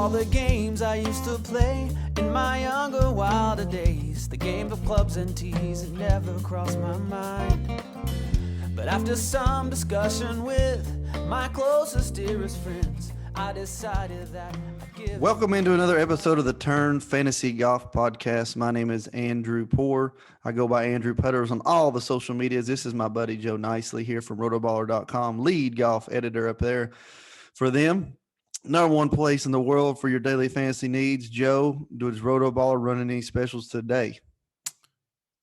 all the games I used to play in my younger, wilder days. The game of clubs and tees, it never crossed my mind. But after some discussion with my closest, dearest friends, I decided that I'd give... Welcome into another episode of the Turn Fantasy Golf Podcast. My name is Andrew Poor. I go by Andrew Putters on all the social medias. This is my buddy Joe Nicely here from Rotoballer.com, lead golf editor up there for them. Number one place in the world for your daily fantasy needs. Joe, does Rotoballer running any specials today?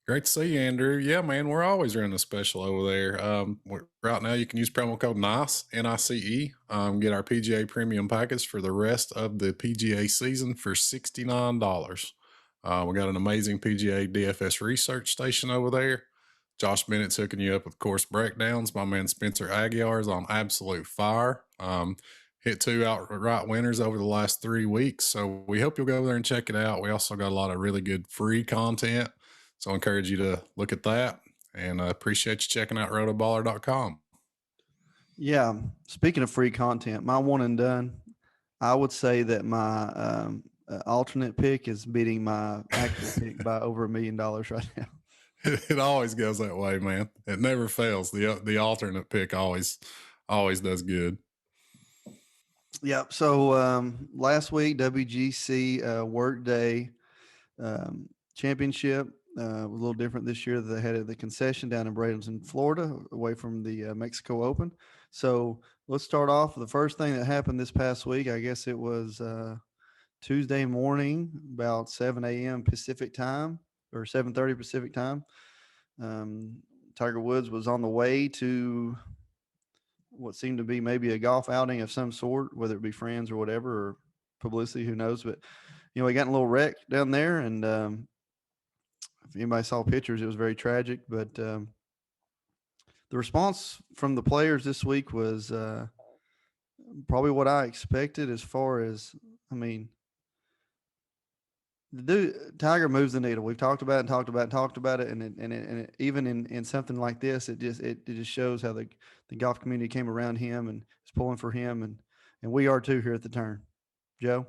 Great to see you, Andrew. Yeah, man, we're always running a special over there. Right now, you can use promo code NICE, N-I-C-E, get our PGA premium package for the rest of the PGA season for $69. We got an amazing PGA DFS research station over there. Josh Bennett's hooking you up with course breakdowns. My man Spencer Aguiar is on absolute fire. Hit 2 outright winners over the last 3 weeks. So we hope you'll go there and check it out. We also got a lot of really good free content. So I encourage you to look at that, and I appreciate you checking out rotoballer.com. Yeah. Speaking of free content, my one and done, I would say that my alternate pick is beating my actual pick by over $1 million right now. It always goes that way, man. It never fails. The alternate pick always does good. Yep. So last week, WGC Workday Championship was a little different this year. They had the concession down in Bradenton, Florida, away from the Mexico Open. So let's start off with the first thing that happened this past week. I guess it was Tuesday morning, about 7 a.m. Pacific time or 7:30 Pacific time. Tiger Woods was on the way to what seemed to be maybe a golf outing of some sort, whether it be friends or whatever, or publicity, who knows. But, he got in a little wreck down there, and if anybody saw pictures, it was very tragic. But the response from the players this week was probably what I expected as far as, Tiger moves the needle. We've talked about it, and even in something like this, it just shows how the golf community came around him and is pulling for him, and we are too here at the Turn. Joe?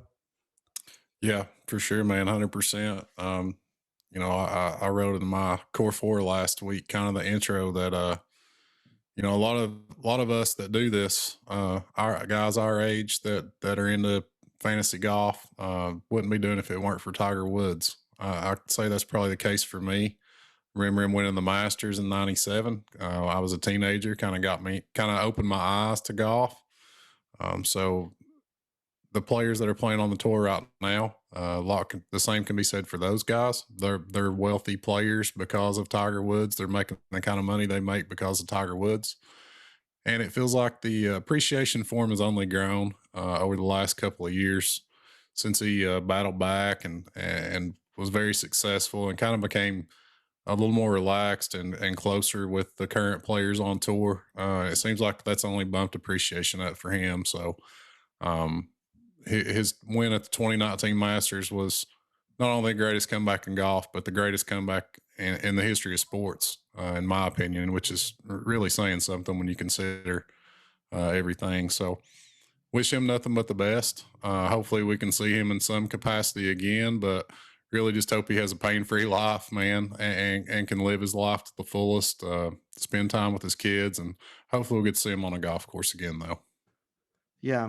Yeah, for sure, man, 100%. I wrote in my Core 4 last week, kind of the intro that a lot of us that do this, our guys our age that are into fantasy golf, wouldn't be doing it if it weren't for Tiger Woods. I'd say that's probably the case for me. Remember him winning the Masters in '97. I was a teenager, kind of opened my eyes to golf. So the players that are playing on the tour right now, the same can be said for those guys. They're wealthy players because of Tiger Woods. They're making the kind of money they make because of Tiger Woods. And it feels like the appreciation for him has only grown over the last couple of years since he battled back and was very successful and kind of became a little more relaxed and closer with the current players on tour. It seems like that's only bumped appreciation up for him. So his win at the 2019 Masters was not only the greatest comeback in golf, but the greatest comeback in the history of sports, in my opinion, which is really saying something when you consider everything. So wish him nothing but the best. Hopefully we can see him in some capacity again, but really just hope he has a pain-free life, man, and can live his life to the fullest, spend time with his kids, and hopefully we'll get to see him on a golf course again, though. Yeah,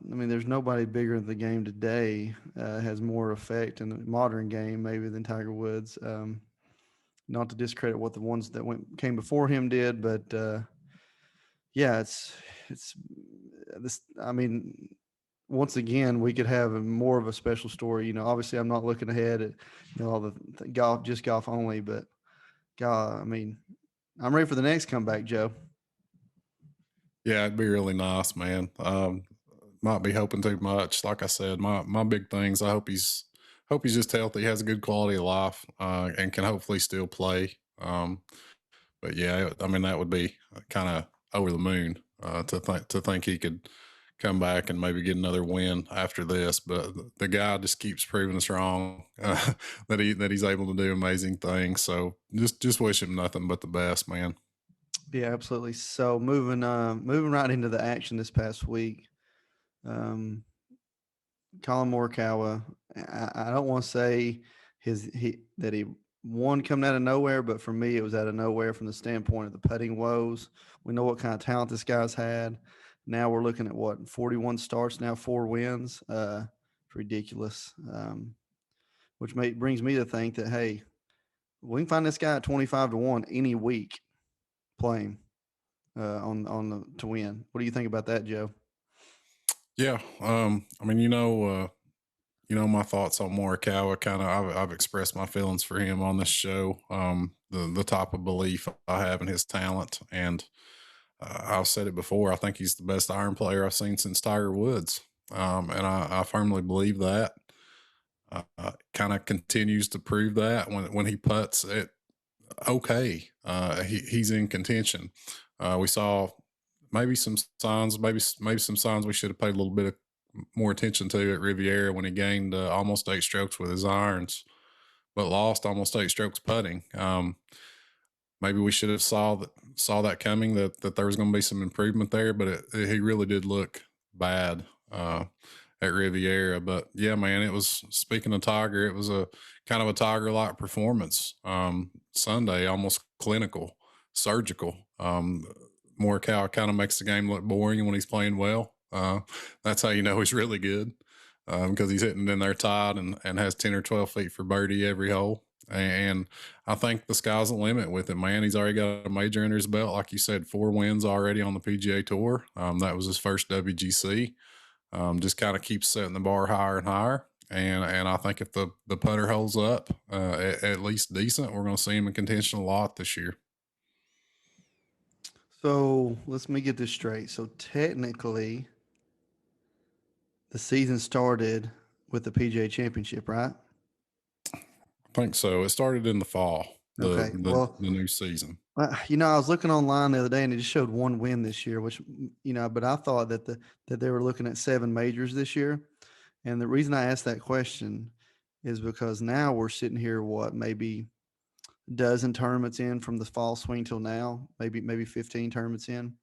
there's nobody bigger in the game today, has more effect in the modern game maybe than Tiger Woods. Not to discredit what the ones that came before him did, but yeah, it's this. Once again, we could have more of a special story. Obviously, I'm not looking ahead at all the golf, just golf only, but God, I'm ready for the next comeback, Joe. Yeah, it'd be really nice, man. Might be hoping too much. Like I said, my big things, I hope he's just healthy, has a good quality of life, and can hopefully still play. But yeah, that would be kind of over the moon to think he could come back and maybe get another win after this. But the guy just keeps proving us wrong, that he's able to do amazing things. So just wish him nothing but the best, man. Yeah, absolutely. So moving right into the action this past week. Colin Morikawa. I don't want to say that he won coming out of nowhere, but for me, it was out of nowhere from the standpoint of the putting woes. We know what kind of talent this guy's had. Now we're looking at what 41 starts now, 4 wins. It's ridiculous. Which brings me to think that hey, we can find this guy at 25-1 any week playing on the to win. What do you think about that, Joe? Yeah. I mean, my thoughts on Morikawa. Kind of, I've expressed my feelings for him on this show. The type of belief I have in his talent, and I've said it before. I think he's the best iron player I've seen since Tiger Woods, and I firmly believe that. Kind of continues to prove that when he puts it. Okay, he's in contention. We saw maybe some signs, maybe some signs we should have paid a little bit of more attention to at Riviera when he gained almost 8 strokes with his irons, but lost almost 8 strokes putting. Maybe we should have saw that coming, that there was going to be some improvement there, but he really did look bad at Riviera. But yeah, man, it was, speaking of Tiger, it was a kind of a Tiger-like performance Sunday, almost clinical, surgical. Morikawa kind of makes the game look boring when he's playing well. That's how you know he's really good, because he's hitting in there tied and has 10 or 12 feet for birdie every hole. And I think the sky's the limit with it, man. He's already got a major under his belt. Like you said, 4 wins already on the PGA Tour. That was his first WGC. Just kind of keeps setting the bar higher and higher. And I think if the putter holds up at least decent, we're going to see him in contention a lot this year. So let me get this straight. So technically, the season started with the PGA Championship, right? I think so. It started in the fall, Okay. the new season. I was looking online the other day and it just showed 1 win this year, which, but I thought that they were looking at 7 majors this year. And the reason I asked that question is because now we're sitting here, maybe a dozen tournaments in from the fall swing till now, maybe 15 tournaments in.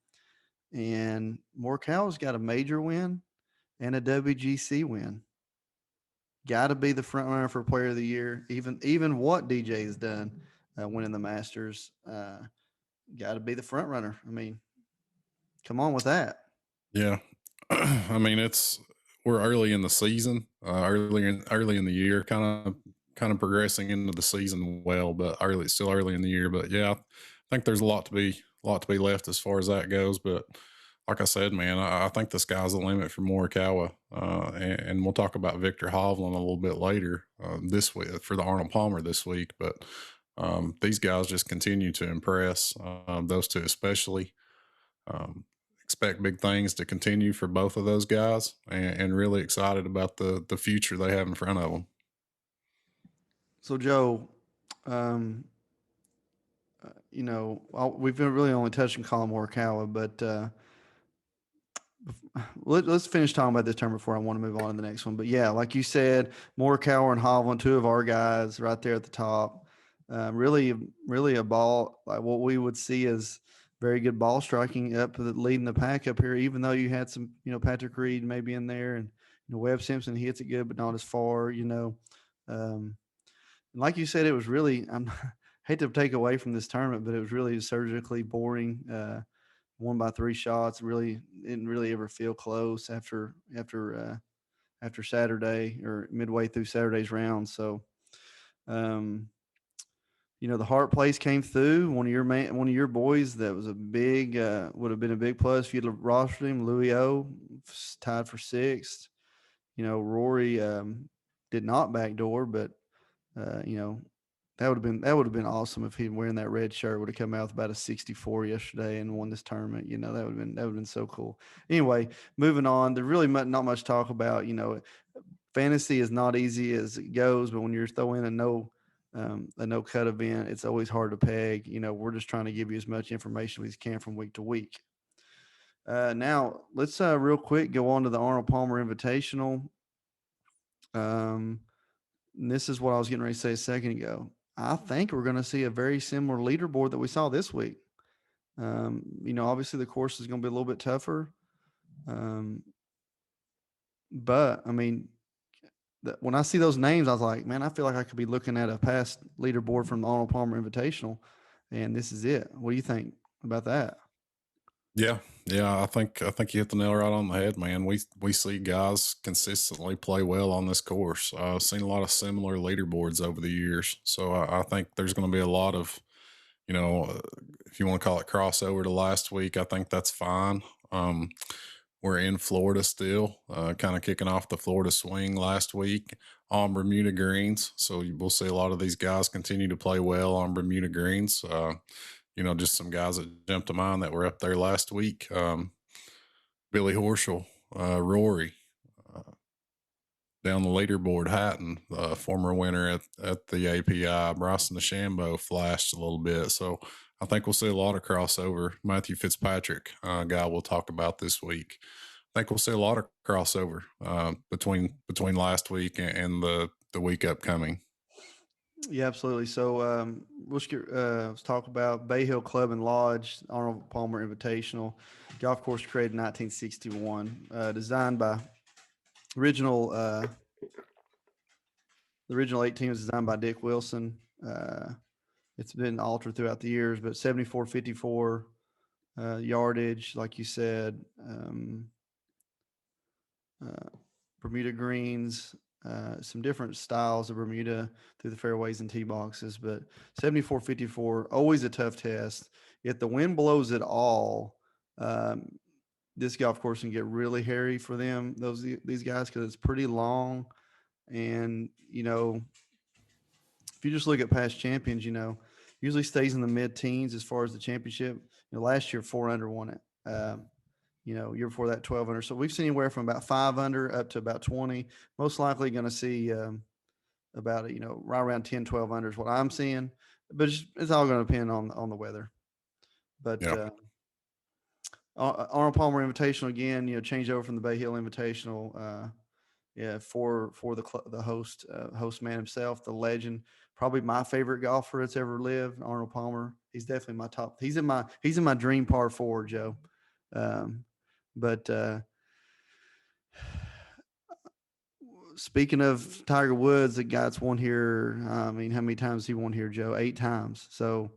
And Morikawa's got a major win and a WGC win. Got to be the front runner for Player of the Year. Even what DJ has done, winning the Masters, got to be the front runner. I mean, come on with that. Yeah, I mean we're early in the season, early in the year, kind of progressing into the season well, but still early in the year. But yeah, I think there's a lot to be left as far as that goes. But like I said, man, I think the sky's the limit for Morikawa, and we'll talk about Victor Hovland a little bit later this week for the Arnold Palmer this week. But these guys just continue to impress, those two especially. Expect big things to continue for both of those guys, and really excited about the future they have in front of them. So, Joe, we've really only touched on Colin Morikawa, but let's finish talking about this term before I want to move on to the next one. But yeah, like you said, Morikawa and Hovland, 2 of our guys right there at the top. Really a ball, like what we would see as very good ball striking leading the pack up here, even though you had some, Patrick Reed maybe in there, and Webb Simpson hits it good, but not as far, like you said, it was really, I hate to take away from this tournament, but it was really surgically boring. Won by 3 shots. Really didn't really ever feel close after Saturday or midway through Saturday's round. So, the Hart place came through. One of your boys that was a big would have been a big plus if you'd have rostered him. Louis O tied for 6th. Rory did not backdoor, but that would have been awesome if he wearing that red shirt would have come out with about a 64 yesterday and won this tournament. That would have been so cool. Anyway, moving on. There's really not much talk about. Fantasy is not easy as it goes, but when you're throwing a no cut event, it's always hard to peg. We're just trying to give you as much information as we can from week to week. Now let's real quick go on to the Arnold Palmer Invitational. And this is what I was getting ready to say a second ago. I think we're going to see a very similar leaderboard that we saw this week. Obviously the course is going to be a little bit tougher. But I mean, when I see those names, I was like, man, I feel like I could be looking at a past leaderboard from the Arnold Palmer Invitational, and this is it. What do you think about that? Yeah, yeah, I think you hit the nail right on the head, man. We see guys consistently play well on this course. I've seen a lot of similar leaderboards over the years, so I think there's going to be a lot of, if you want to call it crossover to last week, I think that's fine. We're in Florida still, kind of kicking off the Florida swing last week on Bermuda greens, so we'll see a lot of these guys continue to play well on Bermuda greens. Just some guys that jumped to mind that were up there last week. Billy Horschel, Rory, uh, down the leaderboard, Hatton, former winner at the API, Bryson DeChambeau flashed a little bit. So I think we'll see a lot of crossover. Matthew Fitzpatrick, guy we'll talk about this week. I think we'll see a lot of crossover between last week and the week upcoming. Yeah, absolutely. So let's talk about Bay Hill Club and Lodge, Arnold Palmer Invitational. Golf course created in 1961, designed by original. The original 18 was designed by Dick Wilson. It's been altered throughout the years, but 7454 yardage, like you said. Bermuda greens, some different styles of Bermuda through the fairways and tee boxes, but 7454, always a tough test. If the wind blows at all, this golf course can get really hairy for them, these guys, because it's pretty long. And, if you just look at past champions, usually stays in the mid-teens as far as the championship. Last year, 4 under won it. Year before that, 12 under. So we've seen anywhere from about 5 under up to about 20. Most likely going to see about, right around 10, 12 under is what I'm seeing. But it's all going to depend on the weather. But Yeah. Arnold Palmer Invitational again, changed over from the Bay Hill Invitational. For the host man himself, the legend, probably my favorite golfer that's ever lived, Arnold Palmer. He's definitely my top. He's in my dream par 4, Joe. But speaking of Tiger Woods, the guy that's won here, I mean, how many times he won here, Joe? 8 times. So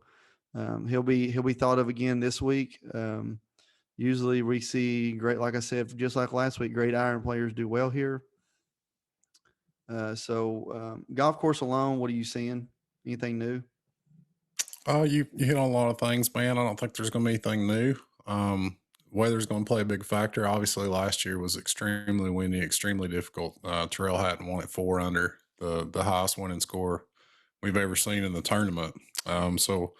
he'll be thought of again this week. Usually we see great, like I said, just like last week, great iron players do well here. Golf course alone, what are you seeing? Anything new? You hit on a lot of things, man. I don't think there's going to be anything new. Weather's going to play a big factor. Obviously, last year was extremely windy, extremely difficult. Terrell Hatton won at 4 under, the highest winning score we've ever seen in the tournament. So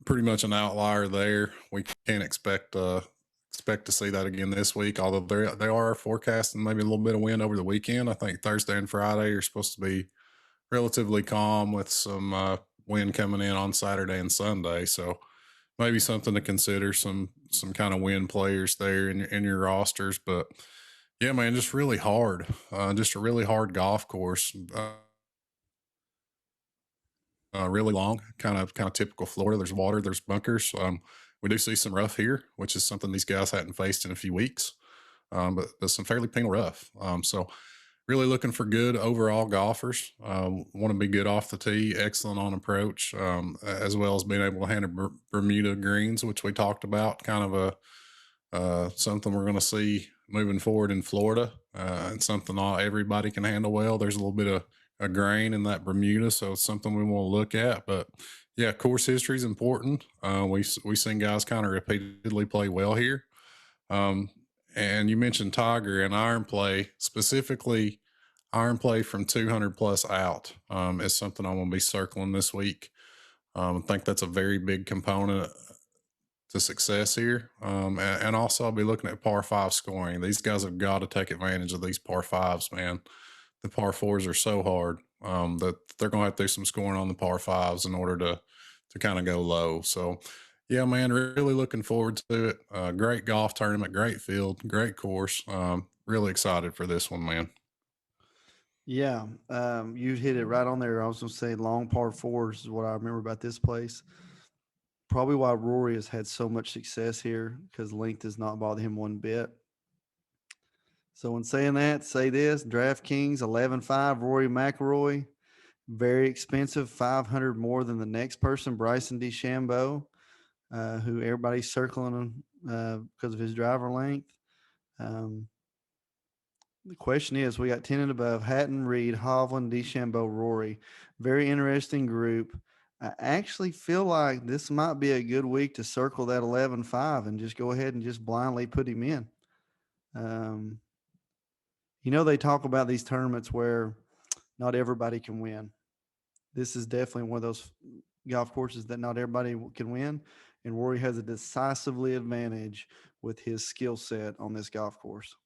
pretty much an outlier there. We can't expect to see that again this week, although they are forecasting maybe a little bit of wind over the weekend. I think Thursday and Friday are supposed to be relatively calm with some wind coming in on Saturday and Sunday. So maybe something to consider, some kind of wind players there in your rosters. But yeah, man, just really hard. Just a really hard golf course. Really long, kind of typical Florida. There's water, there's bunkers. We do see some rough here, which is something these guys hadn't faced in a few weeks. But there's some fairly penal rough. So really looking for good overall golfers. Want to be good off the tee, excellent on approach, as well as being able to handle Bermuda greens, which we talked about, kind of something we're going to see moving forward in Florida, and something not everybody can handle well. There's a little bit of a grain in that Bermuda, so it's something we want to look at. But yeah, course history is important. We've seen guys kind of repeatedly play well here. And you mentioned Tiger and iron play, specifically iron play from 200 plus out, is something I'm going to be circling this week. I think that's a very big component to success here. And also I'll be looking at par 5 scoring. These guys have got to take advantage of these par 5s, man. The par 4s are so hard that they're going to have to do some scoring on the par 5s in order to kind of go low. So yeah, man, really looking forward to it. Great golf tournament, great field, great course. Really excited for this one, man. Yeah, you hit it right on there. I was going to say long par 4s is what I remember about this place. Probably why Rory has had so much success here, because length does not bother him one bit. So when saying that, say this: DraftKings 11.5 Rory McIlroy, very expensive, 500 more than the next person, Bryson DeChambeau, who everybody's circling because of his driver length. The question is, we got 10 and above: Hatton, Reed, Hovland, DeChambeau, Rory. Very interesting group. I actually feel like this might be a good week to circle that 11.5 and just go ahead and just blindly put him in. They talk about these tournaments where not everybody can win. This is definitely one of those golf courses that not everybody can win, and Rory has a decisively advantage with his skill set on this golf course.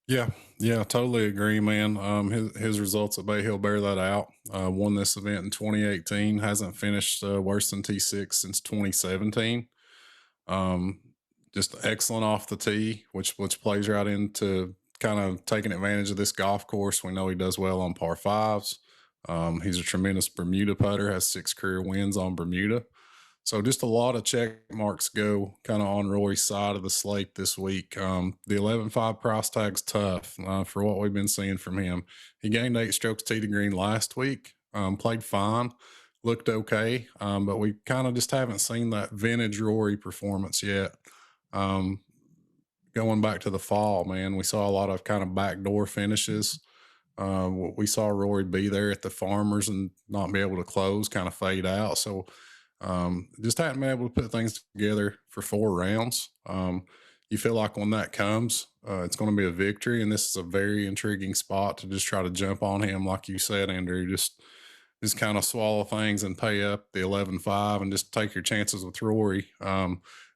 Yeah, totally agree, man. His results at Bay Hill bear that out. Won this event in 2018. Hasn't finished worse than T6 since 2017. Just excellent off the tee, which plays right into kind of taking advantage of this golf course. We know he does well on par fives. He's a tremendous Bermuda putter. Has 6 career wins on Bermuda. So just a lot of check marks go kind of on Rory's side of the slate this week. The 11.5 price tag's tough for what we've been seeing from him. He gained 8 strokes tee to green last week, played fine, looked okay, but we kind of just haven't seen that vintage Rory performance yet. Going back to the fall, man, we saw a lot of kind of backdoor finishes. We saw Rory be there at the Farmers and not be able to close, kind of fade out. So just hadn't been able to put things together for 4 rounds. You feel like when that comes, it's going to be a victory, and this is a very intriguing spot to just try to jump on him, like you said, Andrew. Just kind of swallow things and pay up the 11.5 and just take your chances with Rory.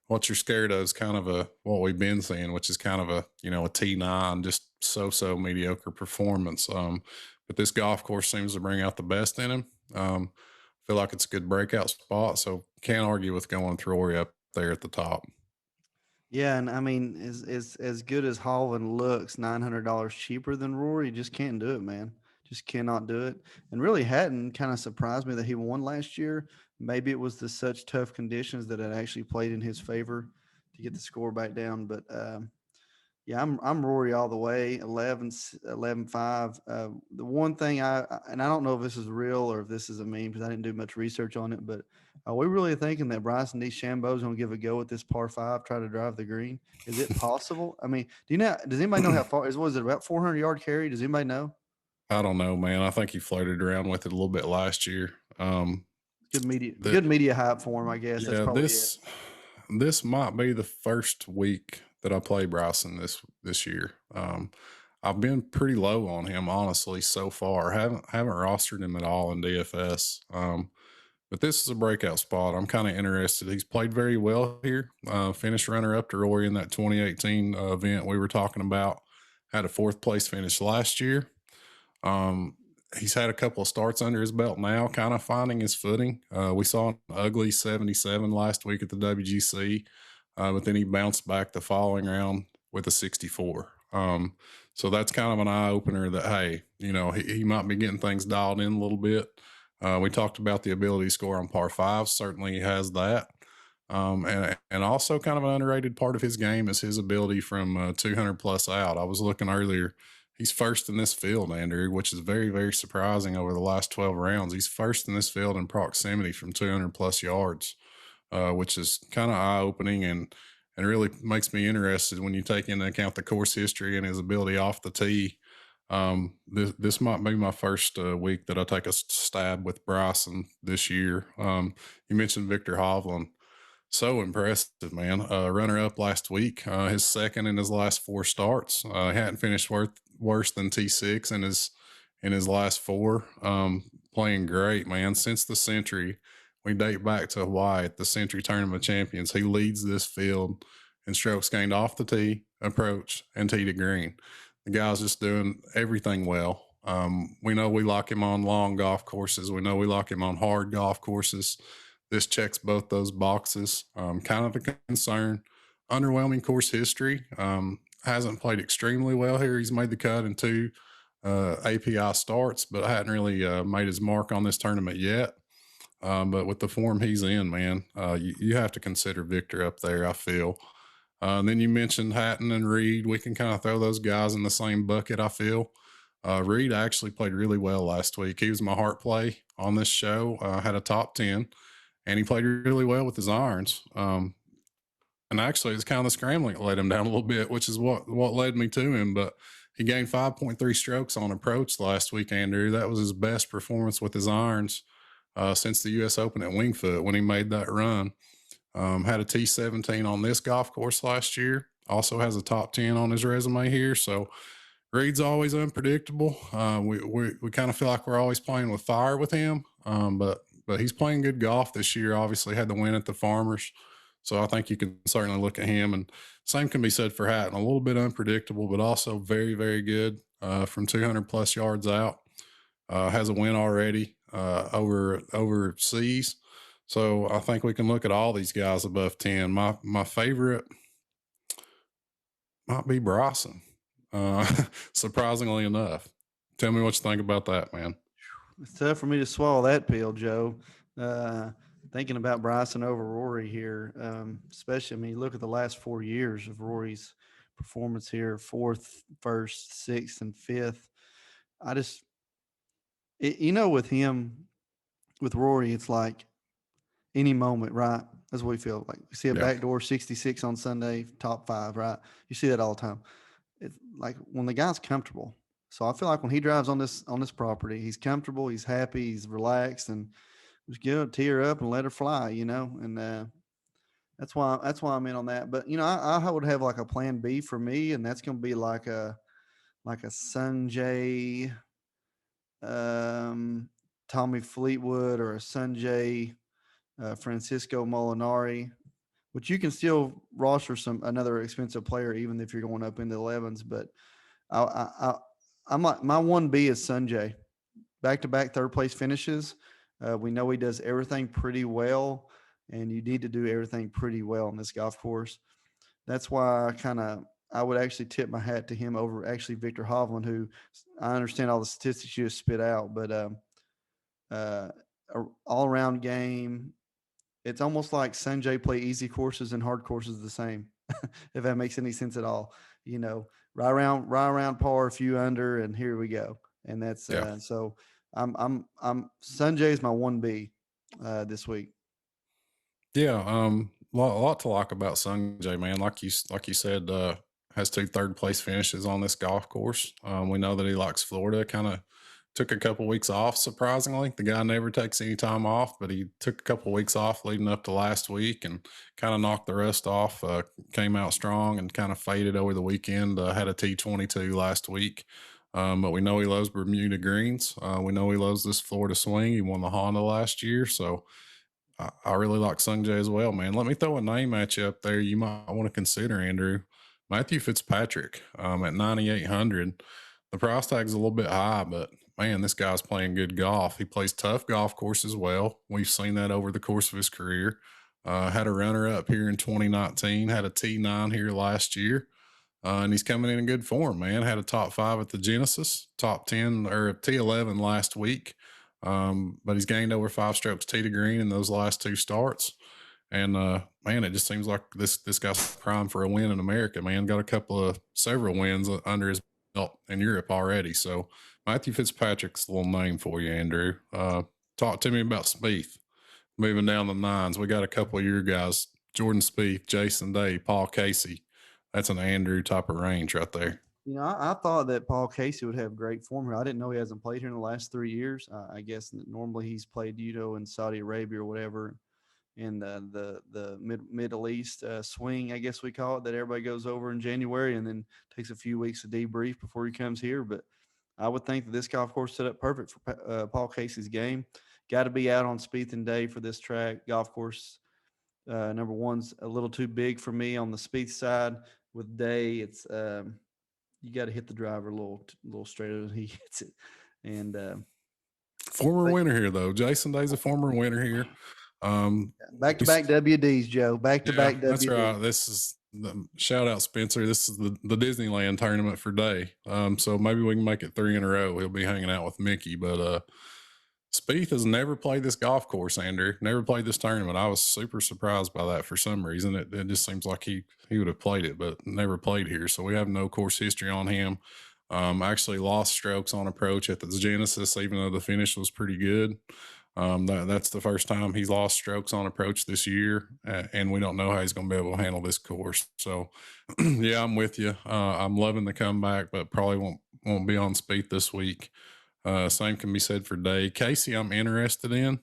What you're scared of is kind of what we've been seeing, which is kind of a T9, just so mediocre performance. But this golf course seems to bring out the best in him. Feel like it's a good breakout spot, so can't argue with going with Rory up there at the top. Yeah, and I mean, as good as Hovland looks, $900 cheaper than Rory, you just can't do it, man. Just cannot do it. And really, Hatton kind of surprised me that he won last year. Maybe it was the such tough conditions that it actually played in his favor to get the score back down. But yeah, I'm Rory all the way. 11.5. The one thing and I don't know if this is real or if this is a meme because I didn't do much research on it, but are we really thinking that Bryson DeChambeau is going to give a go at this par 5, try to drive the green? Is it possible? I mean, does anybody know how far was it about 400-yard carry? Does anybody know? I don't know, man. I think he floated around with it a little bit last year. Good media hype for him, I guess. Yeah, That's probably this might be the first week that I play Bryson this year. I've been pretty low on him, honestly, so far. Haven't rostered him at all in DFS. But this is a breakout spot. I'm kind of interested. He's played very well here. Finished runner-up to Rory in that 2018 event we were talking about. Had a 4th place finish last year. He's had a couple of starts under his belt now, kind of finding his footing. We saw an ugly 77 last week at the WGC, but then he bounced back the following round with a 64. So that's kind of an eye-opener that, hey, he might be getting things dialed in a little bit. We talked about the ability to score on par 5. Certainly he has that. And also kind of an underrated part of his game is his ability from 200 plus out. I was looking earlier. He's first in this field, Andrew, which is very, very surprising over the last 12 rounds. He's first in this field in proximity from 200 plus yards, which is kind of eye-opening and really makes me interested when you take into account the course history and his ability off the tee. This might be my first week that I take a stab with Bryson this year. You mentioned Victor Hovland. So impressive, man. Runner-up last week, his second in his last 4 starts. He hadn't finished worse than T6 in his last 4. Playing great, man. Since the Century, we date back to Hawaii at the Century Tournament of Champions. He leads this field in strokes gained off the tee, approach, and tee to green. The guy's just doing everything well. We know we like him on long golf courses. We know we like him on hard golf courses. This checks both those boxes. Kind of a concern. Underwhelming course history. Hasn't played extremely well here. He's made the cut in 2 API starts, but hadn't really made his mark on this tournament yet. But with the form he's in, man, you have to consider Victor up there, I feel. And then you mentioned Hatton and Reed. We can kind of throw those guys in the same bucket, I feel. Reed actually played really well last week. He was my heart play on this show. Had a top 10, and he played really well with his irons. And actually, it's kind of the scrambling that let him down a little bit, which is what led me to him. But he gained 5.3 strokes on approach last week, Andrew. That was his best performance with his irons since the U.S. Open at Wingfoot when he made that run. Had a T17 on this golf course last year. Also has a top 10 on his resume here. So Reed's always unpredictable. We kind of feel like we're always playing with fire with him. But he's playing good golf this year. Obviously had the win at the Farmers. So I think you can certainly look at him. And same can be said for Hatton. A little bit unpredictable, but also very, very good from 200 plus yards out. Has a win already overseas. So I think we can look at all these guys above 10. My favorite might be Bryson, surprisingly enough. Tell me what you think about that, man. It's tough for me to swallow that pill, Joe. Thinking about Bryson over Rory here, especially, I mean, you look at the last 4 years of Rory's performance here, 4th, 1st, 6th, and 5th. With him, with Rory, it's like any moment, right? That's what we feel like. We see a backdoor 66 on Sunday, top 5, right? You see that all the time. It's like when the guy's comfortable. So I feel like when he drives on this property, he's comfortable, he's happy, he's relaxed, and just tee her up and let her fly, and that's why I'm in on that. But I would have like a plan B for me, and that's going to be like a Sanjay, Tommy Fleetwood, or a Sanjay, Francesco Molinari, which you can still roster another expensive player even if you're going up into the 11s. But I'm like, my 1B is Sanjay, back-to-back third-place finishes. We know he does everything pretty well, and you need to do everything pretty well on this golf course. That's why I would actually tip my hat to him over actually Victor Hovland, who I understand all the statistics you just spit out, but all-around game. It's almost like Sanjay play easy courses and hard courses the same, if that makes any sense at all. Right around par, a few under, and here we go. And that's so. I'm Sanjay's my 1B this week. Yeah, a lot to like about Sanjay, man. Like you said, has 2 third-place finishes on this golf course. We know that he likes Florida. Kind of took a couple weeks off, surprisingly. The guy never takes any time off, but he took a couple weeks off leading up to last week and kind of knocked the rust off. Came out strong and kind of faded over the weekend. Had a T22 last week. But we know he loves Bermuda greens. We know he loves this Florida swing. He won the Honda last year. So I really like Sanjay as well, man. Let me throw a name at you up there you might want to consider, Andrew. Matthew Fitzpatrick at 9,800. The price tag's a little bit high, but man, this guy's playing good golf. He plays tough golf courses well. We've seen that over the course of his career. Had a runner-up here in 2019. Had a T9 here last year. And he's coming in good form, man. Had a top 5 at the Genesis, top 10 or T11 last week. But he's gained over 5 strokes tee to green in those last 2 starts. And man, it just seems like this guy's prime for a win in America, man. Got several wins under his belt in Europe already. So Matthew Fitzpatrick's a little name for you, Andrew. Talk to me about Spieth. Moving down the 9s, we got a couple of your guys, Jordan Spieth, Jason Day, Paul Casey. That's an Andrew type of range right there. I thought that Paul Casey would have great form here. I didn't know he hasn't played here in the last 3 years. I guess that normally he's played, in Saudi Arabia or whatever, in the Middle East swing, I guess we call it, that everybody goes over in January and then takes a few weeks to debrief before he comes here. But I would think that this golf course set up perfect for Paul Casey's game. Got to be out on Spieth and Day for this track. Golf course number 1's a little too big for me on the Spieth side. With Day, it's you got to hit the driver a little straighter than he hits it. And former winner here, though. Jason Day's a former winner here. Back-to-back WDs, Joe. Back-to-back WDs. That's right. This is the shout out Spencer. This is the Disneyland tournament for Day. So maybe we can make it 3 in a row. He'll be hanging out with Mickey, but Spieth has never played this golf course, Andrew. Never played this tournament. I was super surprised by that for some reason. It just seems like he would have played it, but never played here. So we have no course history on him. Actually lost strokes on approach at the Genesis, even though the finish was pretty good. That's the first time he's lost strokes on approach this year, and we don't know how he's going to be able to handle this course. So, yeah, I'm with you. I'm loving the comeback, but probably won't be on Spieth this week. Same can be said for Day. Casey, I'm interested in,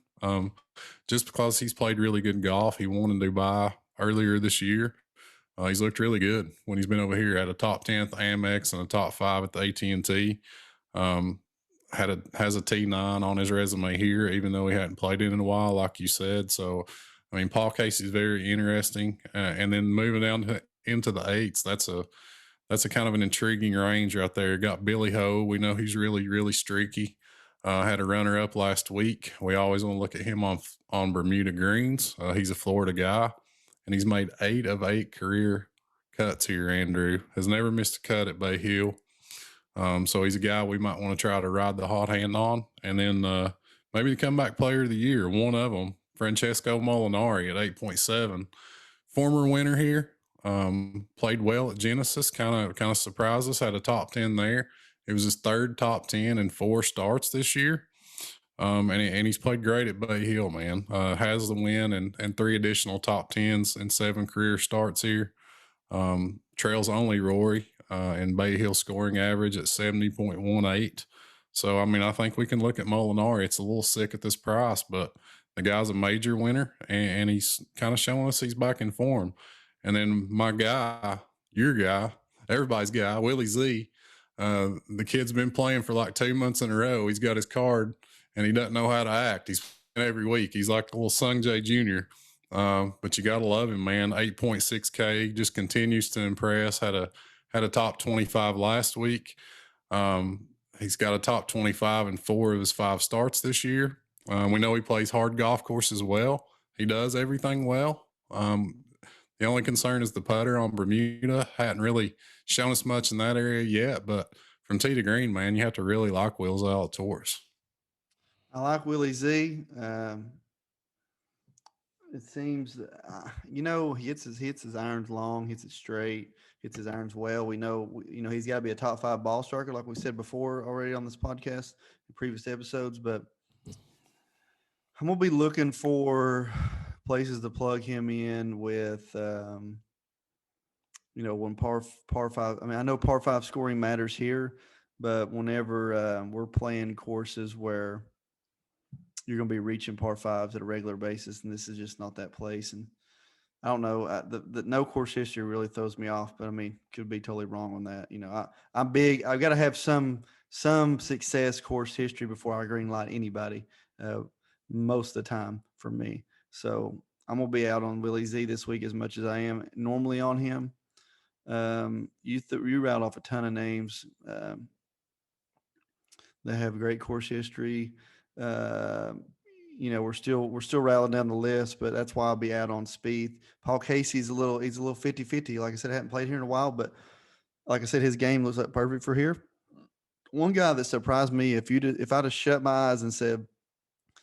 just because he's played really good golf. He won in Dubai earlier this year. He's looked really good when he's been over here. Had a top 10 at the Amex and a top 5 at the AT&T. Has a T9 on his resume here, even though he hadn't played it in a while, like you said. So, I mean, Paul Casey's very interesting. And then moving down into the eights, that's a kind of an intriguing range right there. Got Billy Ho. We know he's really, really streaky. Had a runner up last week. We always want to look at him on Bermuda greens. He's a Florida guy, and he's made 8 of 8 career cuts here, Andrew. Has never missed a cut at Bay Hill. So he's a guy we might want to try to ride the hot hand on. And then maybe the comeback player of the year, one of them, Francesco Molinari at 8.7. Former winner here. Played well at Genesis, kind of surprised us, had a top 10 there. It was his 3rd top 10 in 4 starts this year. And he's played great at Bay Hill, man. Has the win and 3 additional top 10s and 7 career starts here. Trails only Rory and Bay Hill scoring average at 70.18. So, I mean, I think we can look at Molinari. It's a little sick at this price, but the guy's a major winner, and he's kind of showing us he's back in form. And then my guy, your guy, everybody's guy, Willie Z, the kid's been playing for like 2 months in a row. He's got his card, and he doesn't know how to act. He's playing every week. He's like the little Sung Jae Jr., but you got to love him, man. 8.6K, just continues to impress. Had a top 25 last week. He's got a top 25 in 4 of his 5 starts this year. We know he plays hard golf courses well. He does everything well. The only concern is the putter on Bermuda. Hadn't really shown us much in that area yet, but from tee to green, man, you have to really like Will Zalatoris. I like Willie Z. It seems, he hits his irons long, hits it straight, hits his irons well. We know, he's got to be a top 5 ball striker, like we said before already on this podcast in previous episodes. But I'm gonna be looking for places to plug him in with, when par 5. I mean, I know par 5 scoring matters here, but whenever we're playing courses where you're going to be reaching par 5s at a regular basis, and this is just not that place. And I don't know, the no course history really throws me off, but I mean, could be totally wrong on that. I'm big. I've got to have some success course history before I green light anybody, most of the time for me. So I'm going to be out on Willie Z this week as much as I am normally on him. You route off a ton of names that have great course history. We're still rattling down the list, but that's why I'll be out on Spieth. Paul Casey's he's a little 50-50. Like I said, I hadn't played here in a while, but like I said, his game looks like perfect for here. One guy that surprised me, if I'd have shut my eyes and said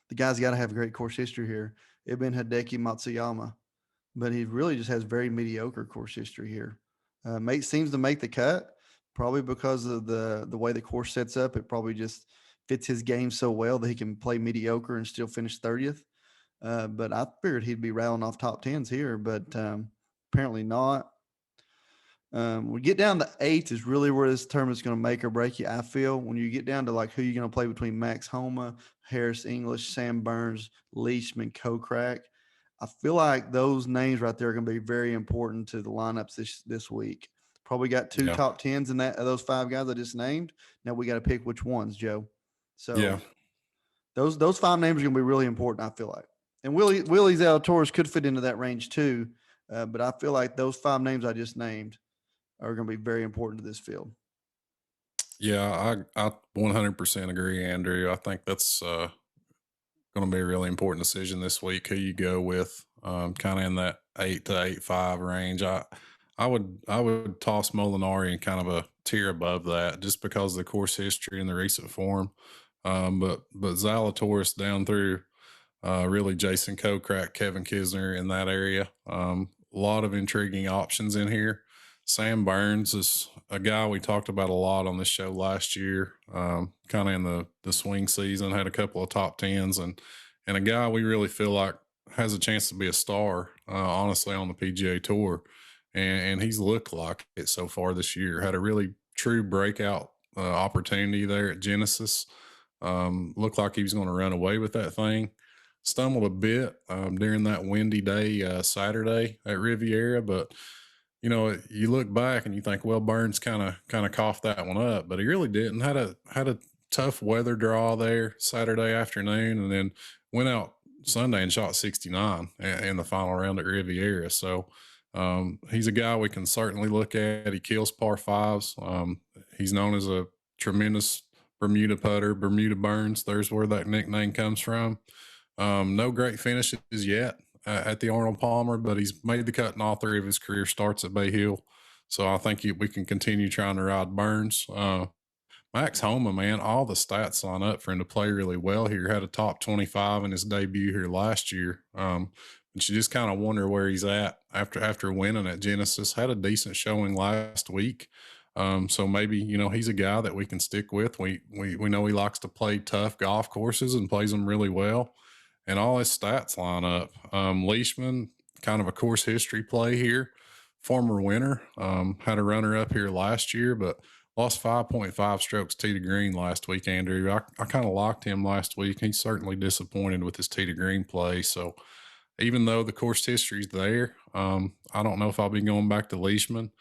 the guy's got to have a great course history here, it'd been Hideki Matsuyama, but he really just has very mediocre course history here. Seems to make the cut, probably because of the way the course sets up. It probably just fits his game so well that he can play mediocre and still finish 30th. But I figured he'd be rattling off top 10s here, but apparently not. We get down to 8 is really where this tournament's going to make or break you. I feel when you get down to like who you're going to play between Max Homa, Harris English, Sam Burns, Leishman, Kokrak. I feel like those names right there are going to be very important to the lineups this week. Probably got 2 top 10s in those 5 guys I just named. Now we got to pick which ones, Joe. So those 5 names are going to be really important, I feel like. And Willie Zalatoris could fit into that range too, but I feel like those 5 names I just named are going to be very important to this field. Yeah, I 100% agree, Andrew. I think that's going to be a really important decision this week, who you go with, kind of in that 8 to 8.5 range. I would toss Molinari in kind of a tier above that just because of the course history and the recent form. But Zalatoris down through really Jason Kokrak, Kevin Kisner in that area. A lot of intriguing options in here. Sam Burns is a guy we talked about a lot on this show last year, kind of in the swing season, had a couple of top tens, and a guy we really feel like has a chance to be a star, honestly, on the PGA Tour. And he's looked like it so far this year. Had a really true breakout opportunity there at Genesis. Looked like he was going to run away with that thing. Stumbled a bit during that windy day Saturday at Riviera, but you look back and you think, well, Burns kind of coughed that one up, but he really didn't. Had a tough weather draw there Saturday afternoon, and then went out Sunday and shot 69 in the final round at Riviera. So he's a guy we can certainly look at. He kills par fives. He's known as a tremendous Bermuda putter, Bermuda Burns. There's where that nickname comes from. No great finishes yet at the Arnold Palmer, but he's made the cut in all three of his career starts at Bay Hill. So I think we can continue trying to ride Burns. Max Homa, man, all the stats line up for him to play really well here. Had a top 25 in his debut here last year. But you just kind of wonder where he's at after winning at Genesis. Had a decent showing last week. So maybe, he's a guy that we can stick with. We know he likes to play tough golf courses and plays them really well. And all his stats line up. Leishman, kind of a course history play here. Former winner, had a runner up here last year, but lost 5.5 strokes tee to green last week, Andrew. I kind of locked him last week. He's certainly disappointed with his tee to green play. So even though the course history's there, I don't know if I'll be going back to Leishman.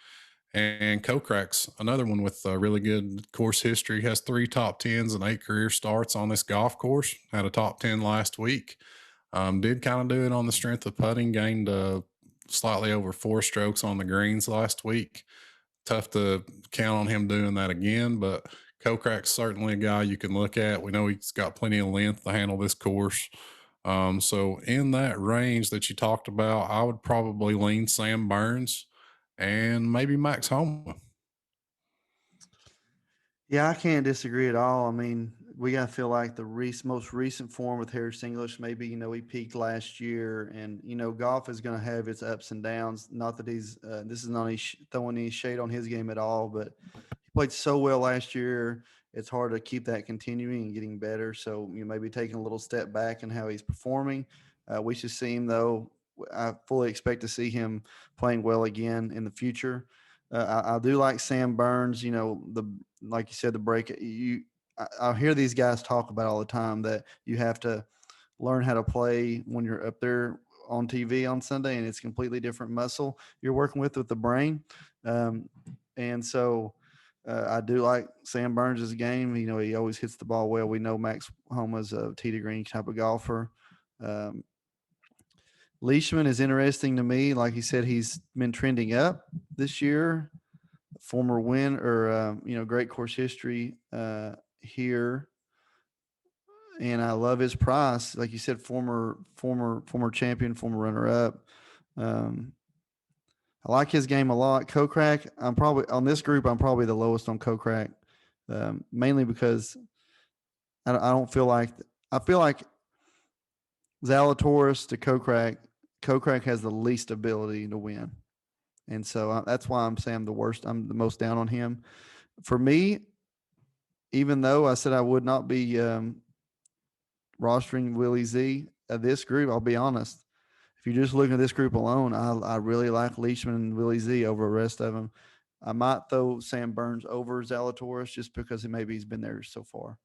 And Kokrak's another one with a really good course history. Has 3 top 10s and 8 career starts on this golf course. Had a top 10 last week. Did kind of do it on the strength of putting. Gained slightly over 4 strokes on the greens last week. Tough to count on him doing that again, but Kokrak's certainly a guy you can look at. We know he's got plenty of length to handle this course. So in that range that you talked about, I would probably lean Sam Burns and maybe Max Homa. Yeah, I can't disagree at all. I mean, we got to feel like the most recent form with Harris English, maybe, he peaked last year, and, golf is going to have its ups and downs. Not that he's, this is not throwing any shade on his game at all, but he played so well last year. It's hard to keep that continuing and getting better. So you may be taking a little step back in how he's performing. We should see him, though. I fully expect to see him playing well again in the future. I do like Sam Burns. Like you said, the break. I hear these guys talk about all the time that you have to learn how to play when you're up there on TV on Sunday, and it's completely different muscle you're working with the brain. And so I do like Sam Burns' game. He always hits the ball well. We know Max Homa's a tee to green type of golfer. Leishman is interesting to me. Like he said, he's been trending up this year. Former win or great course history here, and I love his price. Like you said, former champion, former runner up. I like his game a lot. Kokrak, I'm probably on this group. I'm probably the lowest on Kokrak, mainly because I don't feel like I feel like Zalatoris to Kokrak. Kokrak has the least ability to win. And so that's why I'm saying I'm the worst. I'm the most down on him. For me, even though I said I would not be rostering Willie Z, this group, I'll be honest. If you're just looking at this group alone, I really like Leishman and Willie Z over the rest of them. I might throw Sam Burns over Zalatoris just because maybe he's been there so far.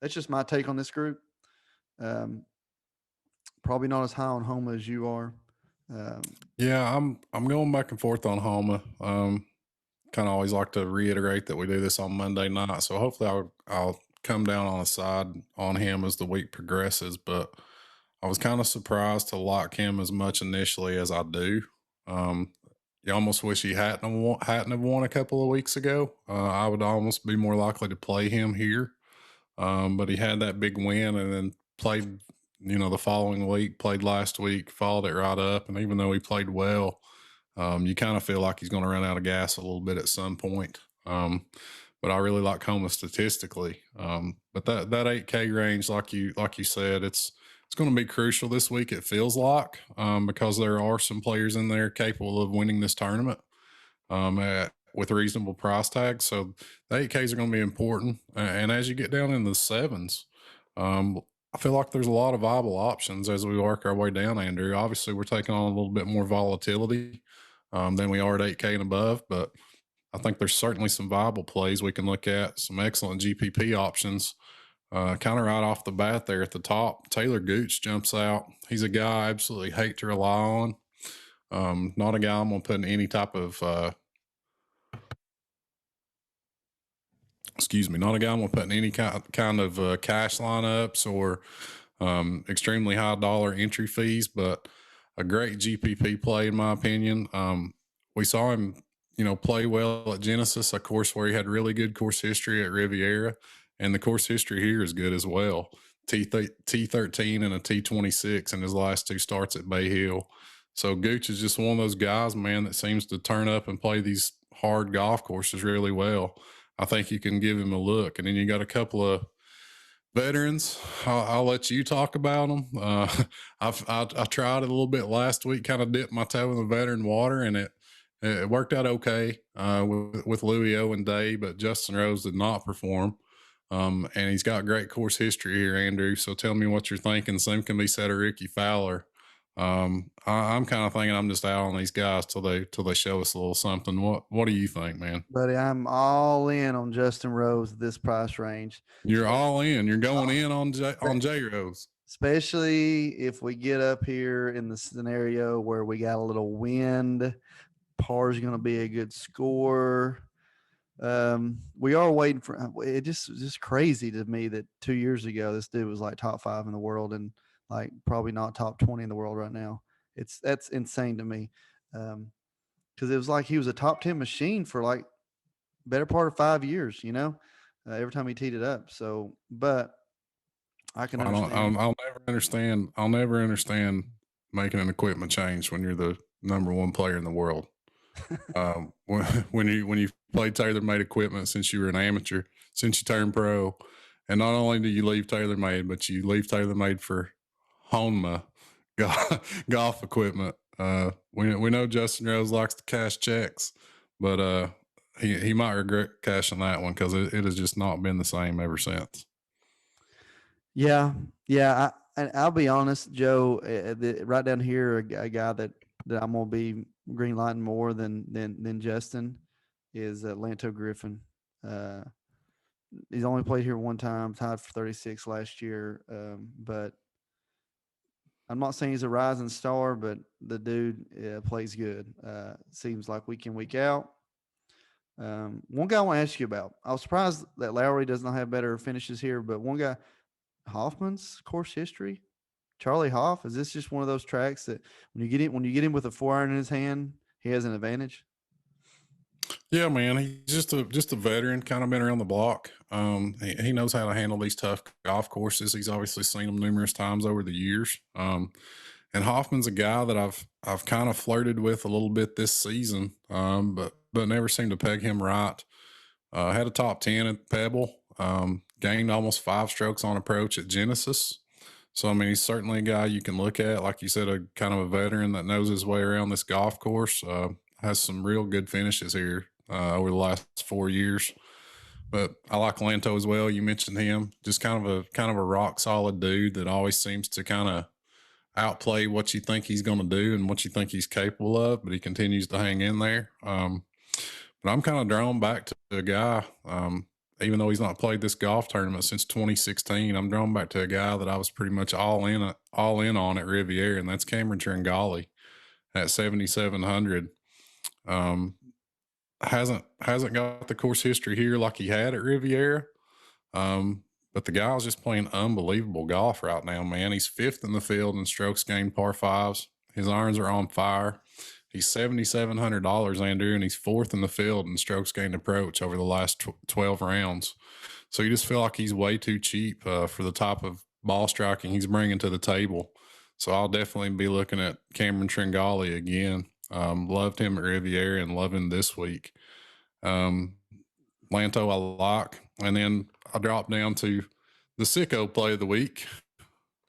That's just my take on this group. Probably not as high on Homa as you are. Yeah, I'm going back and forth on Homa. Kind of always like to reiterate that we do this on Monday night, so hopefully I'll come down on a side on him as the week progresses. But I was kind of surprised to lock him as much initially as I do. You almost wish he hadn't have won a couple of weeks ago. I would almost be more likely to play him here. But he had that big win and then played, the following week, played last week, followed it right up. And even though he played well, you kind of feel like he's going to run out of gas a little bit at some point. But but I really like Homa statistically. But that 8K range, like you said, it's going to be crucial this week. It feels like, because there are some players in there capable of winning this tournament, with reasonable price tags. So the 8Ks are going to be important. And as you get down in the sevens, I feel like there's a lot of viable options as we work our way down, Andrew. Obviously, we're taking on a little bit more volatility than we are at 8K and above, but I think there's certainly some viable plays we can look at, some excellent GPP options. Kind of right off the bat there at the top, Taylor Gooch jumps out. He's a guy I absolutely hate to rely on. Not a guy I'm going to put in any type of not a guy I'm going to put in any kind of cash lineups or extremely high dollar entry fees, but a great GPP play in my opinion. We saw him, play well at Genesis, a course where he had really good course history at Riviera, and the course history here is good as well. T13 and a T26 in his last 2 starts at Bay Hill. So Gooch is just one of those guys, man, that seems to turn up and play these hard golf courses really well. I think you can give him a look. And then you got a couple of veterans. I'll let you talk about them. I tried it a little bit last week, kind of dipped my toe in the veteran water, and it worked out okay with Louis O and Day, but Justin Rose did not perform. And he's got great course history here, Andrew. So tell me what you're thinking. Same can be said of Ricky Fowler. I'm kind of thinking I'm just out on these guys till they show us a little something. What do you think, man? Buddy, I'm all in on Justin Rose at this price range. You're all in. You're going in on J Rose. Especially if we get up here in the scenario where we got a little wind. Par is going to be a good score. We are waiting for it. Just crazy to me that 2 years ago this dude was like top 5 in the world and like probably not top 20 in the world right now. That's insane to me, because it was like he was a top 10 machine for like better part of 5 years. Every time he teed it up. So, but I can understand. I'll never understand making an equipment change when you're the number 1 player in the world. When you played TaylorMade equipment since you were an amateur, since you turned pro, and not only do you leave TaylorMade, but you leave TaylorMade for Honma golf equipment. We know Justin Rose likes to cash checks, but he might regret cashing that one because it has just not been the same ever since. Yeah. I'll be honest, Joe. Right down here, a guy that I'm gonna be green lighting more than Justin is Lanto Griffin. He's only played here one time, tied for 36 last year. But I'm not saying he's a rising star, but the dude plays good. Seems like week in, week out. One guy I want to ask you about. I was surprised that Lowry does not have better finishes here, but one guy, Hoffman's course history, Charlie Hoff. Is this just one of those tracks that when you get him with a 4-iron in his hand, he has an advantage? Yeah, man, he's just a veteran, kind of been around the block. He knows how to handle these tough golf courses. He's obviously seen them numerous times over the years. And Hoffman's a guy that I've kind of flirted with a little bit this season, but never seemed to peg him right. Had a top 10 at Pebble, gained almost 5 strokes on approach at Genesis. So, I mean, he's certainly a guy you can look at. Like you said, a kind of a veteran that knows his way around this golf course. Has some real good finishes here over the last 4 years. But I like Lanto as well. You mentioned him, just kind of a rock solid dude that always seems to kind of outplay what you think he's going to do and what you think he's capable of, but he continues to hang in there. But I'm kind of drawn back to a guy, even though he's not played this golf tournament since 2016. I'm drawn back to a guy that I was pretty much all in on at Riviera, and that's Cameron Trangali at 7,700. Hasn't got the course history here like he had at Riviera. But the guy's just playing unbelievable golf right now, man. He's 5th in the field in strokes gained par 5s. His irons are on fire. He's $7,700, Andrew, and he's 4th in the field in strokes gained approach over the last 12 rounds. So you just feel like he's way too cheap for the type of ball striking he's bringing to the table. So I'll definitely be looking at Cameron Trangali again. Loved him at Riviera and love him this week. Lanto I like. And then I drop down to the sicko play of the week.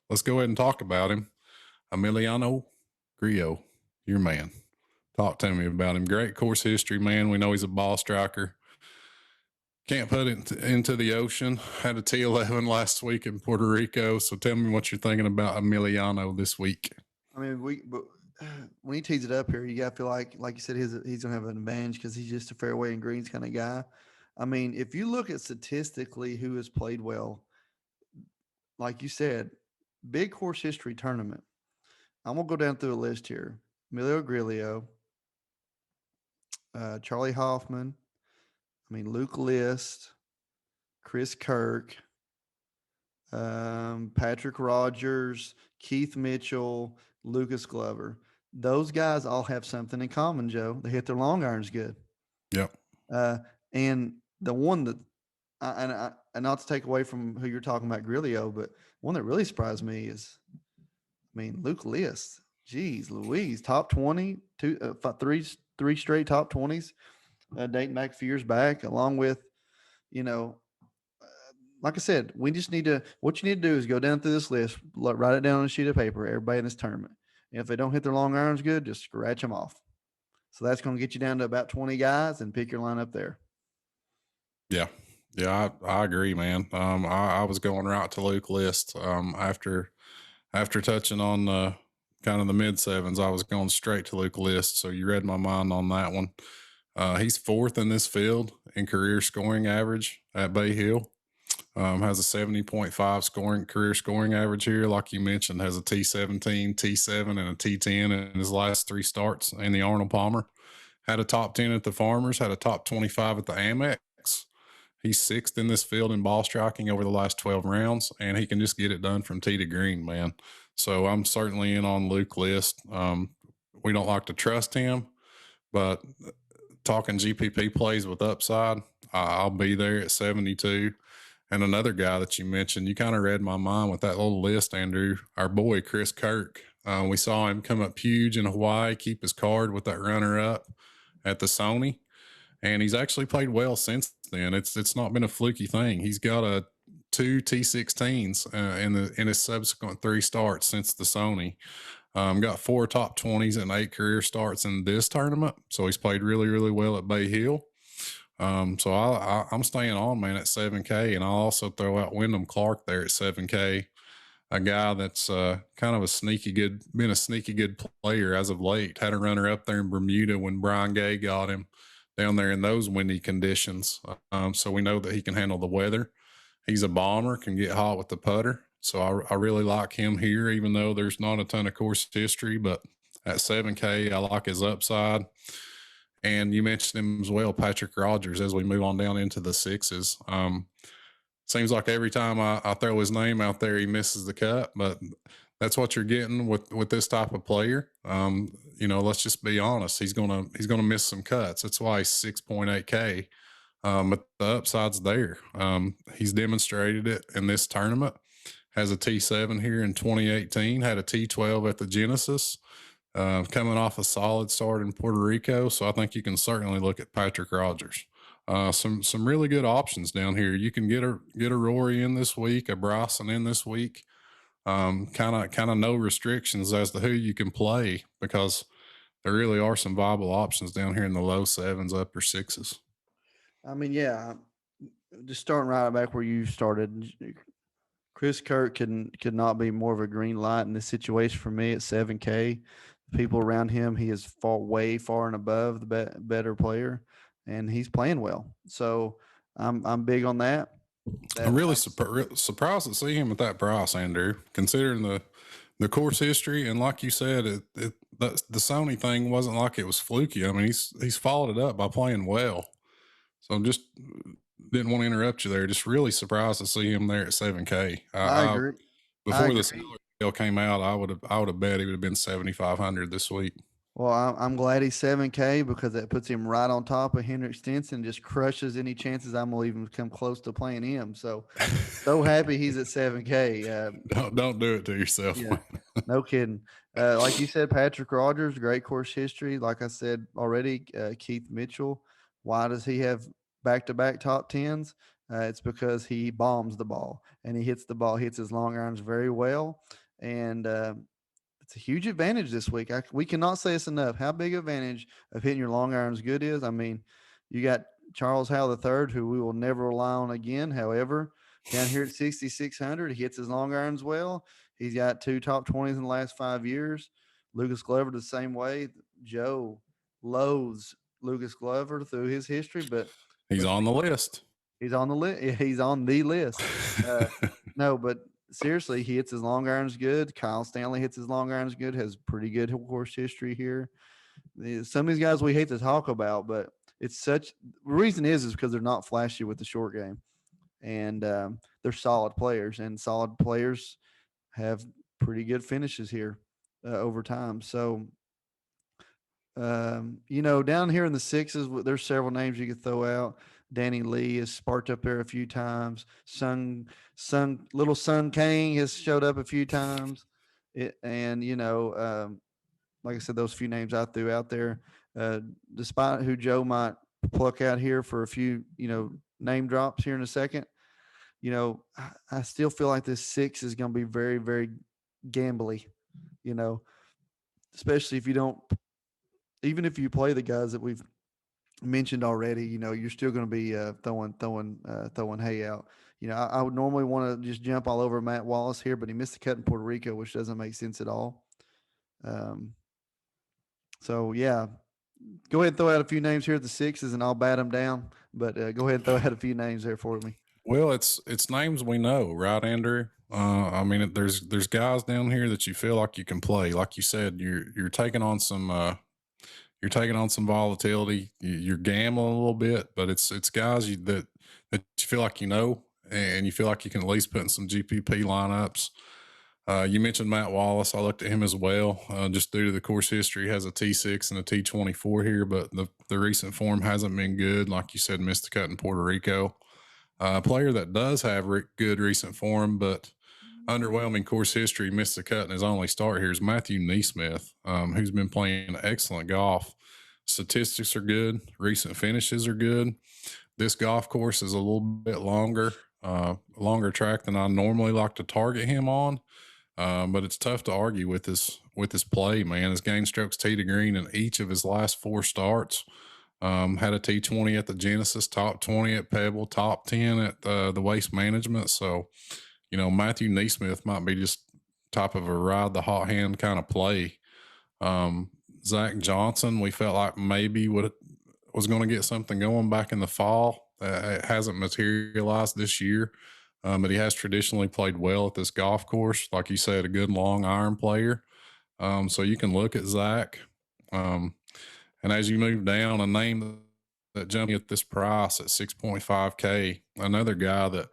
Let's go ahead and talk about him. Emiliano Griot, your man. Talk to me about him. Great course history, man. We know he's a ball striker. Can't put it into the ocean. Had a T11 last week in Puerto Rico. So tell me what you're thinking about Emiliano this week. I mean, when he tees it up here, you got to feel like you said, he's going to have an advantage because he's just a fairway and greens kind of guy. I mean, if you look at statistically who has played well, like you said, big course history tournament. I'm going to go down through a list here. Emilio Griot, Charlie Hoffman, Luke List, Chris Kirk, Patrick Rogers, Keith Mitchell, Lucas Glover. Those guys all have something in common, Joe. They hit their long irons good. Yep. And the one that, and not to take away from who you're talking about, Griot, but one that really surprised me is, Luke List. Geez, Louise, top 20, three straight top 20s, dating back a few years back, along with, like I said, what you need to do is go down through this list, write it down on a sheet of paper, everybody in this tournament. And if they don't hit their long irons good, just scratch them off. So that's going to get you down to about 20 guys and pick your lineup there. Yeah. Yeah, I agree, man. I was going right to Luke List. After touching on kind of the mid sevens, I was going straight to Luke List. So you read my mind on that one. He's fourth in this field in career scoring average at Bay Hill. Has a 70.5 career scoring average here. Like you mentioned, has a T17, T7, and a T10 in his last 3 starts in the Arnold Palmer. Had a top 10 at the Farmers, had a top 25 at the Amex. He's 6th in this field in ball striking over the last 12 rounds, and he can just get it done from tee to green, man. So I'm certainly in on Luke List. We don't like to trust him, but talking GPP plays with upside, I'll be there at 72. And another guy that you mentioned, you kind of read my mind with that little list, Andrew, our boy, Chris Kirk. We saw him come up huge in Hawaii, keep his card with that runner-up at the Sony. And he's actually played well since then. It's not been a fluky thing. He's got 2 T16s in his subsequent 3 starts since the Sony. Got 4 top 20s and 8 career starts in this tournament. So he's played really, really well at Bay Hill. So I'm staying on, man, at 7K, and I'll also throw out Wyndham Clark there at 7K, a guy that's kind of been a sneaky good player as of late. Had a runner up there in Bermuda when Brian Gay got him down there in those windy conditions. So we know that he can handle the weather. He's a bomber, can get hot with the putter. So I really like him here, even though there's not a ton of course history, but at 7K, I like his upside. And you mentioned him as well, Patrick Rogers, as we move on down into the 6s. Seems like every time I throw his name out there, he misses the cut, but that's what you're getting with this type of player. Let's just be honest. He's gonna miss some cuts. That's why he's 6.8K. But the upside's there. He's demonstrated it in this tournament. Has a T7 here in 2018. Had a T12 at the Genesis. Coming off a solid start in Puerto Rico. So I think you can certainly look at Patrick Rogers. Some really good options down here. You can get a Rory in this week, a Bryson in this week. Kind of no restrictions as to who you can play, because there really are some viable options down here in the low 7s, upper 6s. Just starting right back where you started, Chris Kirk could not be more of a green light in this situation for me at 7K. The people around him, he is way far and above the better player, and he's playing well. So I'm big on that. I'm really surprised to see him at that price, Andrew, considering the course history. And like you said, the Sony thing wasn't like it was fluky. I mean, he's followed it up by playing well. So just didn't want to interrupt you there. Just really surprised to see him there at 7K. I agree. Before the deal came out, I would have bet he would have been 7,500 this week. Well, I'm glad he's 7K, because that puts him right on top of Henrik Stenson, just crushes any chances I'm going to even come close to playing him. So happy he's at 7K. Don't do it to yourself. Yeah, no kidding. Like you said, Patrick Rogers, great course history. Like I said already, Keith Mitchell. Why does he have back-to-back top tens, it's because he bombs the ball and he hits his long irons very well. And it's a huge advantage this week. We cannot say this enough. How big advantage of hitting your long irons good is. I mean, you got Charles Howell III, who we will never rely on again. However, down here at 6,600, he hits his long irons well. He's got 2 top 20s in the last 5 years. Lucas Glover the same way. Joe loathes Lucas Glover through his history, but He's let's on be the honest, list. he's on the list. He's on the list. No, but seriously, he hits his long irons good. Kyle Stanley hits his long irons good. Has pretty good course history here. Some of these guys we hate to talk about, but it's such. The reason is because they're not flashy with the short game, and they're solid players, and solid players have pretty good finishes here over time. So, down here in the sixes, there's several names you could throw out. Danny Lee has sparked up there a few times. Little Sun Kang has showed up a few times. Like I said, those few names I threw out there, despite who Joe might pluck out here for a few, name drops here in a second, I still feel like this six is going to be very, very gambly, you know, especially if you don't, even if you play the guys that we've mentioned already, you're still going to be throwing hay out. I would normally want to just jump all over Matt Wallace here, but he missed the cut in Puerto Rico, which doesn't make sense at all. So yeah, go ahead and throw out a few names here at the sixes, and I'll bat them down. But go ahead and throw out a few names there for me. Well, it's names we know, right, Andrew? I mean, there's guys down here that you feel like you can play. Like you said, you're taking on some volatility. You're gambling a little bit, but it's guys that you feel like and you feel like you can at least put in some GPP lineups. You mentioned Matt Wallace. I looked at him as well, just due to the course history. He has a T6 and a T24 here, but the recent form hasn't been good. Like you said, missed the cut in Puerto Rico. A player that does have good recent form, but underwhelming course history, missed the cut in his only start here is Matthew Neesmith, who's been playing excellent golf. Statistics are good. Recent finishes are good. This golf course is a little bit longer track than I normally like to target him on. But it's tough to argue with his play, man. His gain strokes tee to green in each of his last 4 starts. Had a T20 at the Genesis, top 20 at Pebble, top 10 at the Waste Management. So, Matthew Neesmith might be just top of a ride the hot hand kind of play. Zach Johnson, we felt like maybe was going to get something going back in the fall. It hasn't materialized this year. But he has traditionally played well at this golf course. Like you said, a good long iron player. So you can look at Zach. And as you move down, a name that jumped at this price at 6.5K, another guy that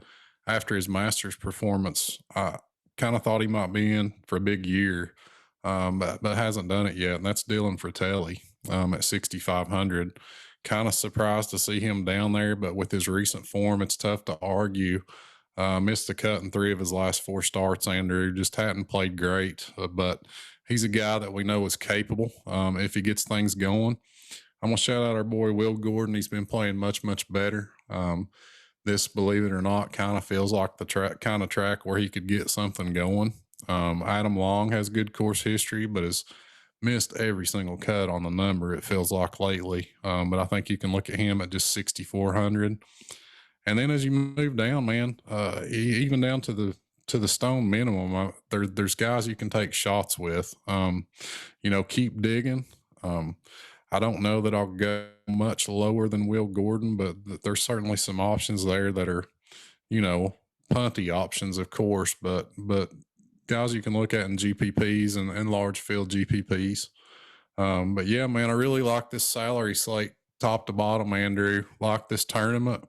after his Masters performance, I kind of thought he might be in for a big year, but hasn't done it yet. And that's Dylan Fratelli at 6,500. Kind of surprised to see him down there, but with his recent form, it's tough to argue. Missed the cut in 3 of his last 4 starts, Andrew. Just hadn't played great, but he's a guy that we know is capable if he gets things going. I'm going to shout out our boy Will Gordon. He's been playing much, much better. This, believe it or not, kind of feels like the track where he could get something going. Adam Long has good course history, but has missed every single cut on the number, it feels like, lately. But I think you can look at him at just 6,400. And then as you move down, man, even down to the stone minimum, there's guys you can take shots with. Keep digging. I don't know that I'll go much lower than Will Gordon, but there's certainly some options there that are, punty options, of course, but guys you can look at in GPPs and large field GPPs. But yeah, man, I really like this salary slate top to bottom, Andrew. Like this tournament.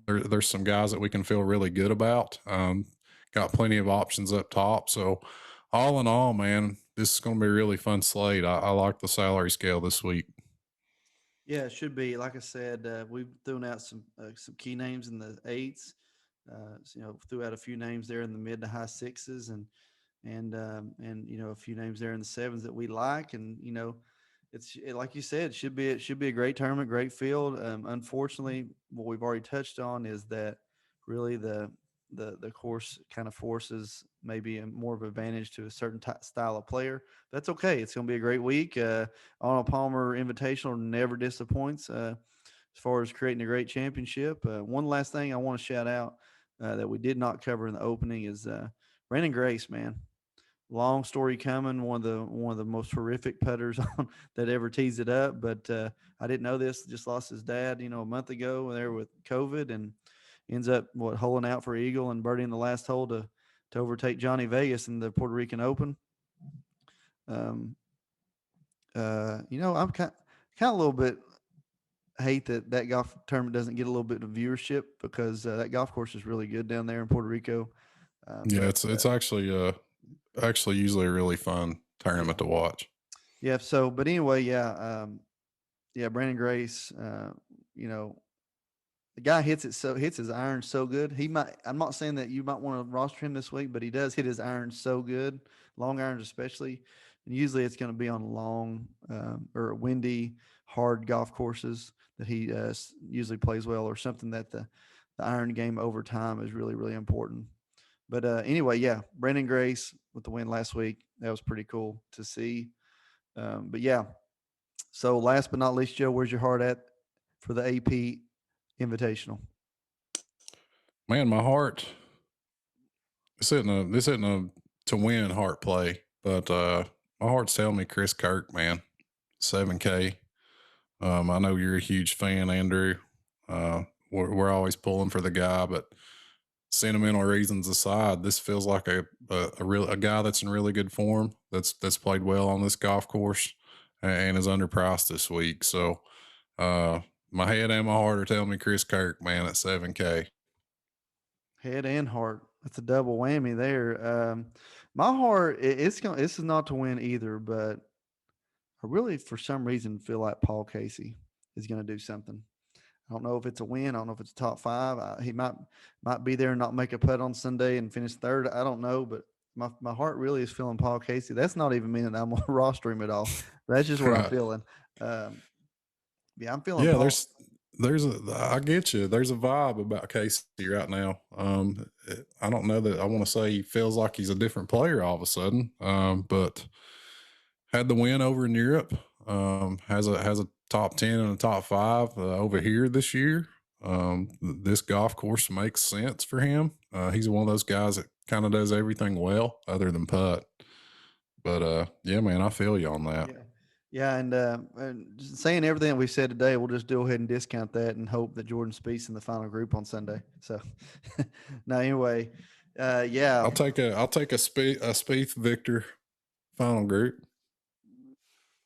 There's some guys that we can feel really good about. Got plenty of options up top. So all in all, man, this is going to be a really fun slate. I like the salary scale this week. Yeah, it should be. Like I said, we've thrown out some key names in the 8s. Threw out a few names there in the mid to high 6s, and a few names there in the 7s that we like. And like you said, it should be a great tournament, great field. Unfortunately, what we've already touched on is that really the course kind of forces maybe more of an advantage to a certain style of player. That's okay. It's going to be a great week. Arnold Palmer Invitational never disappoints as far as creating a great championship. One last thing I want to shout out that we did not cover in the opening is Brandon Grace, man. Long story coming. One of the most horrific putters on that ever teased it up. But I didn't know this. Just lost his dad, a month ago there with COVID, and ends up holing out for eagle and birdieing the last hole to overtake Johnny Vegas in the Puerto Rican Open. I'm kind of a little bit hate that golf tournament doesn't get a little bit of viewership because that golf course is really good down there in Puerto Rico. It's actually usually a really fun tournament to watch. Yeah. So, but anyway, Brandon Grace, the guy hits his iron so good. I'm not saying that you might want to roster him this week, but he does hit his irons so good, long irons especially. And usually it's going to be on long or windy, hard golf courses that he usually plays well, or something that the iron game over time is really, really important. But anyway, Brandon Grace with the win last week. That was pretty cool to see. But yeah, so last but not least, Joe, where's your heart at for the AP Invitational? Man, my heart. This isn't a to win heart play, but my heart's telling me Chris Kirk, man, 7K. I know you're a huge fan, Andrew. We're always pulling for the guy, but sentimental reasons aside, this feels like a guy that's in really good form, that's played well on this golf course, and is underpriced this week. So my head and my heart are telling me Chris Kirk, man, at 7K. Head and heart. That's a double whammy there. My heart, this is not to win either, but I really, for some reason, feel like Paul Casey is going to do something. I don't know if it's a win. I don't know if it's a top five. He might be there and not make a putt on Sunday and finish third. I don't know, but my heart really is feeling Paul Casey. That's not even meaning that I'm going to roster him at all. That's just what I'm feeling. I'm feeling. Yeah, Paul. I get you. There's a vibe about Casey right now. I don't know that I want to say he feels like he's a different player all of a sudden. But had the win over in Europe. Has a top 10 and a top 5 over here this year. This golf course makes sense for him. He's one of those guys that kind of does everything well other than putt. But yeah, man, I feel you on that. Yeah, and saying everything that we said today, we'll just go ahead and discount that and hope that Jordan Spieth's in the final group on Sunday. So, now anyway, I'll take a Spieth Victor final group.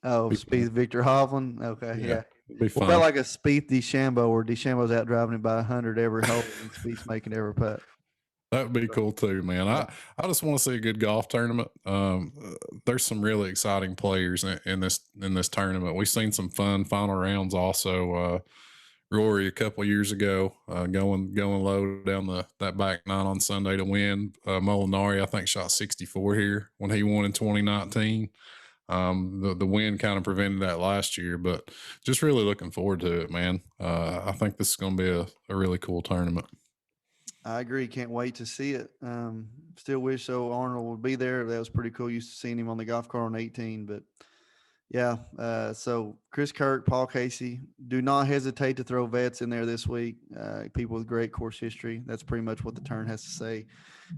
Oh, Spieth Victor Hovland. Okay, yeah. What about like a Spieth DeChambeau, where DeChambeau's out driving him by 100 every hole and Spieth's making every putt? That would be cool too, man. I just want to see a good golf tournament. There's some really exciting players in this tournament. We've seen some fun final rounds also. Rory a couple of years ago, going low down that back nine on Sunday to win. Molinari, I think, shot 64 here when he won in 2019. The wind kind of prevented that last year, but just really looking forward to it, man. I think this is going to be a really cool tournament. I agree. Can't wait to see it. Still wish Arnold would be there. That was pretty cool. Used to seeing him on the golf cart on 18, but yeah. So Chris Kirk, Paul Casey, do not hesitate to throw vets in there this week. People with great course history. That's pretty much what the turn has to say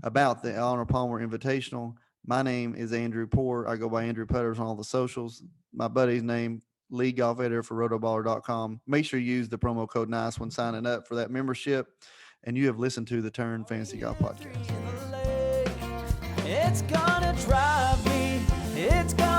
about the Arnold Palmer Invitational. My name is Andrew Poor. I go by Andrew Putters on all the socials. My buddy's name, lead golf editor for rotoballer.com. Make sure you use the promo code NICE when signing up for that membership. And you have listened to the Turn Fantasy Golf Podcast. It's gonna drive me. It's gonna